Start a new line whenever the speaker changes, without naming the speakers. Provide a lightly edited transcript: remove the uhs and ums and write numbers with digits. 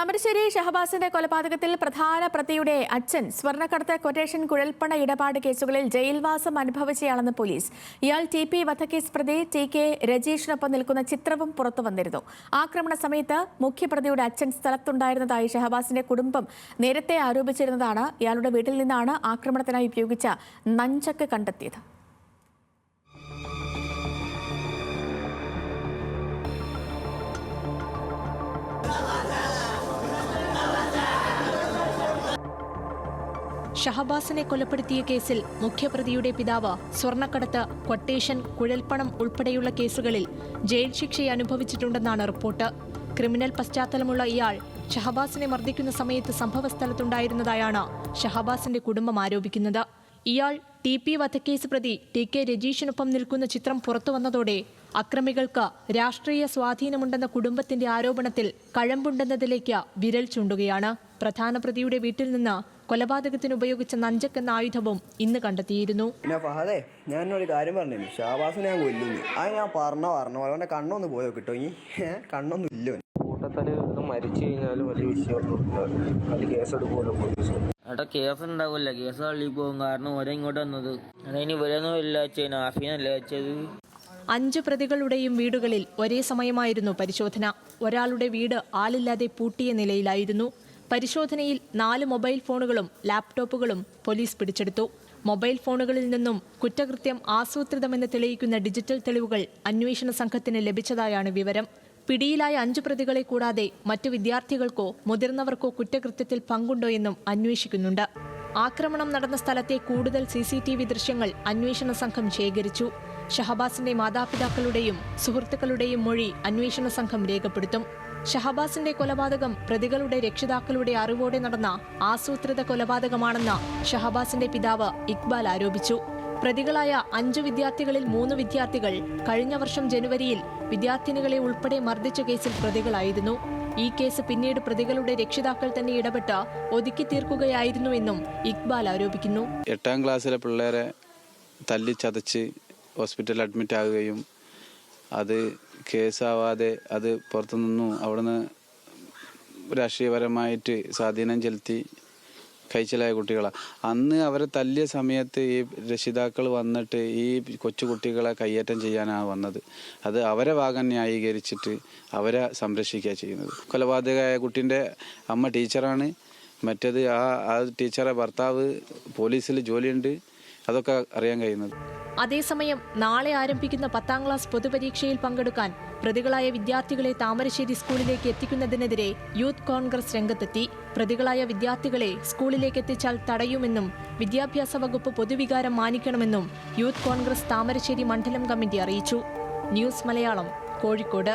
താമരശ്ശേരി ഷഹബാസിന്റെ കൊലപാതകത്തിൽ പ്രധാന പ്രതിയുടെ അച്ഛൻ സ്വർണ്ണക്കടത്ത് ക്വട്ടേഷൻ കുഴൽപ്പണ ഇടപാട് കേസുകളിൽ ജയിൽവാസം അനുഭവിച്ചയാളെന്ന് പോലീസ്. ഇയാൾ TP വധക്കേസ് പ്രതി TK രജീഷിനൊപ്പം നിൽക്കുന്ന ചിത്രവും പുറത്തുവന്നിരുന്നു. ആക്രമണ സമയത്ത് മുഖ്യപ്രതിയുടെ അച്ഛൻ സ്ഥലത്തുണ്ടായിരുന്നതായി ഷഹബാസിന്റെ കുടുംബം നേരത്തെ ആരോപിച്ചിരുന്നതാണ്. ഇയാളുടെ വീട്ടിൽ നിന്നാണ് ആക്രമണത്തിനായി ഉപയോഗിച്ച നഞ്ചക്ക് കണ്ടെത്തിയത്.
ഷഹബാസിനെ കൊലപ്പെടുത്തിയ കേസിൽ മുഖ്യപ്രതിയുടെ പിതാവ് സ്വർണ്ണക്കടത്ത്, ക്വട്ടേഷൻ, കുഴൽപ്പണം ഉൾപ്പെടെയുള്ള കേസുകളിൽ ജയിൽ ശിക്ഷ അനുഭവിച്ചിട്ടുണ്ടെന്നാണ് റിപ്പോർട്ട്. ക്രിമിനൽ പശ്ചാത്തലമുള്ള ഇയാൾ ഷഹബാസിനെ മർദ്ദിക്കുന്ന സമയത്ത് സംഭവസ്ഥലത്തുണ്ടായിരുന്നതായാണ് ഷഹബാസിന്റെ കുടുംബം ആരോപിക്കുന്നത്. ഇയാൾ TP വധക്കേസ് പ്രതി TK രജീഷിനൊപ്പം നിൽക്കുന്ന ചിത്രം പുറത്തുവന്നതോടെ അക്രമികൾക്ക് രാഷ്ട്രീയ സ്വാധീനമുണ്ടെന്ന കുടുംബത്തിന്റെ ആരോപണത്തിൽ കഴമ്പുണ്ടെന്നതിലേക്ക് വിരൽ ചൂണ്ടുകയാണ്. പ്രധാന പ്രതിയുടെ വീട്ടിൽ നിന്ന് കൊലപാതകത്തിന് ഉപയോഗിച്ച നഞ്ചക്ക് എന്ന ആയുധവും ഇന്ന് കണ്ടെത്തിയിരുന്നു.
ഞാനൊരു കാര്യം പറഞ്ഞു, ഷഹബാസിനെ ഞാൻ കൊല്ലുന്നു. അത് ഞാൻ പറഞ്ഞ കണ്ണൊന്ന് പോയോ കിട്ടോ? ഈ കണ്ണൊന്നും ഇല്ലോ. കൂട്ടത്തല് മരിച്ചു കഴിഞ്ഞാലും വലിയ വിഷയമൊന്നും അത് കേസെടുക്കുമല്ലോ പോലീസ്.
അവിടെ കേസ് ഉണ്ടാവില്ല, കേസ് തള്ളി പോകും. കാരണം ഒരേ ഇങ്ങോട്ട് വന്നത് അതിന് ഇവരൊന്നും ഇല്ല വെച്ചാൽ ആഫീനല്ല വെച്ചത്.
5 പ്രതികളുടെയും വീടുകളിൽ ഒരേ സമയമായിരുന്നു പരിശോധന. ഒരാളുടെ വീട് ആളില്ലാതെ പൂട്ടിയ നിലയിലായിരുന്നു. പരിശോധനയിൽ 4 മൊബൈൽ ഫോണുകളും ലാപ്ടോപ്പുകളും പോലീസ് പിടിച്ചെടുത്തു. മൊബൈൽ ഫോണുകളിൽ നിന്നും കുറ്റകൃത്യം ആസൂത്രിതമെന്ന് തെളിയിക്കുന്ന ഡിജിറ്റൽ തെളിവുകൾ അന്വേഷണ സംഘത്തിന് ലഭിച്ചതായാണ് വിവരം. പിടിയിലായ 5 പ്രതികളെ കൂടാതെ മറ്റു വിദ്യാർത്ഥികൾക്കോ മുതിർന്നവർക്കോ കുറ്റകൃത്യത്തിൽ പങ്കുണ്ടോ എന്നും അന്വേഷിക്കുന്നുണ്ട്. ആക്രമണം നടന്ന സ്ഥലത്തെ കൂടുതൽ CCTV ദൃശ്യങ്ങൾ അന്വേഷണ സംഘം ശേഖരിച്ചു. ഷഹബാസിന്റെ മാതാപിതാക്കളുടെയും സുഹൃത്തുക്കളുടെയും മൊഴി അന്വേഷണ സംഘം രേഖപ്പെടുത്തും. ഷഹബാസിന്റെ കൊലപാതകം പ്രതികളുടെ രക്ഷിതാക്കളുടെ അറിവോടെ നടന്ന ആസൂത്രിത കൊലപാതകമാണെന്ന് ഷഹബാസിന്റെ പിതാവ് ഇക്ബാൽ ആരോപിച്ചു. പ്രതികളായ 5 വിദ്യാർത്ഥികളിൽ 3 വിദ്യാർത്ഥികൾ കഴിഞ്ഞ വർഷം ജനുവരിയിൽ വിദ്യാർത്ഥിനികളെ ഉൾപ്പെടെ മർദ്ദിച്ച കേസിൽ പ്രതികളായിരുന്നു. ഈ കേസ് പിന്നീട് പ്രതികളുടെ രക്ഷിതാക്കൾ തന്നെ ഇടപെട്ട് ഒതുക്കി തീർക്കുകയായിരുന്നുവെന്നും ഇക്ബാൽ ആരോപിക്കുന്നു.
8ാം ക്ലാസ്സിലെ പിള്ളേരെ തല്ലിച്ചതച്ച് ഹോസ്പിറ്റലിൽ അഡ്മിറ്റ് ആകുകയും അത് കേസാവാതെ അത് പുറത്തുനിന്നു അവിടുന്ന് രാഷ്ട്രീയപരമായിട്ട് സ്വാധീനം ചെലുത്തി കഴിച്ചിലായ കുട്ടികളാണ്. അന്ന് അവരെ തല്ലിയ സമയത്ത് ഈ രക്ഷിതാക്കൾ വന്നിട്ട് ഈ കൊച്ചുകുട്ടികളെ കയ്യേറ്റം ചെയ്യാനാണ് വന്നത്. അത് അവരെ ഭാഗം ന്യായീകരിച്ചിട്ട് അവരെ സംരക്ഷിക്കുക ചെയ്യുന്നത്. കൊലപാതകമായ കുട്ടീൻ്റെ അമ്മ ടീച്ചറാണ്. മറ്റേത് ആ ടീച്ചറെ ഭർത്താവ് പോലീസിൽ ജോലിയുണ്ട്. അതൊക്കെ അറിയാൻ കഴിയുന്നത്.
അതേസമയം നാളെ ആരംഭിക്കുന്ന 10ാം ക്ലാസ് പൊതുപരീക്ഷയിൽ പങ്കെടുക്കാൻ പ്രതികളായ വിദ്യാർത്ഥികളെ താമരശ്ശേരി സ്കൂളിലേക്ക് എത്തിക്കുന്നതിനെതിരെ യൂത്ത് കോൺഗ്രസ് രംഗത്തെത്തി. പ്രതികളായ വിദ്യാർത്ഥികളെ സ്കൂളിലേക്ക് എത്തിച്ചാൽ തടയുമെന്നും വിദ്യാഭ്യാസ വകുപ്പ് പൊതുവികാരം മാനിക്കണമെന്നും യൂത്ത് കോൺഗ്രസ് താമരശ്ശേരി മണ്ഡലം കമ്മിറ്റി അറിയിച്ചു. ന്യൂസ് മലയാളം, കോഴിക്കോട്.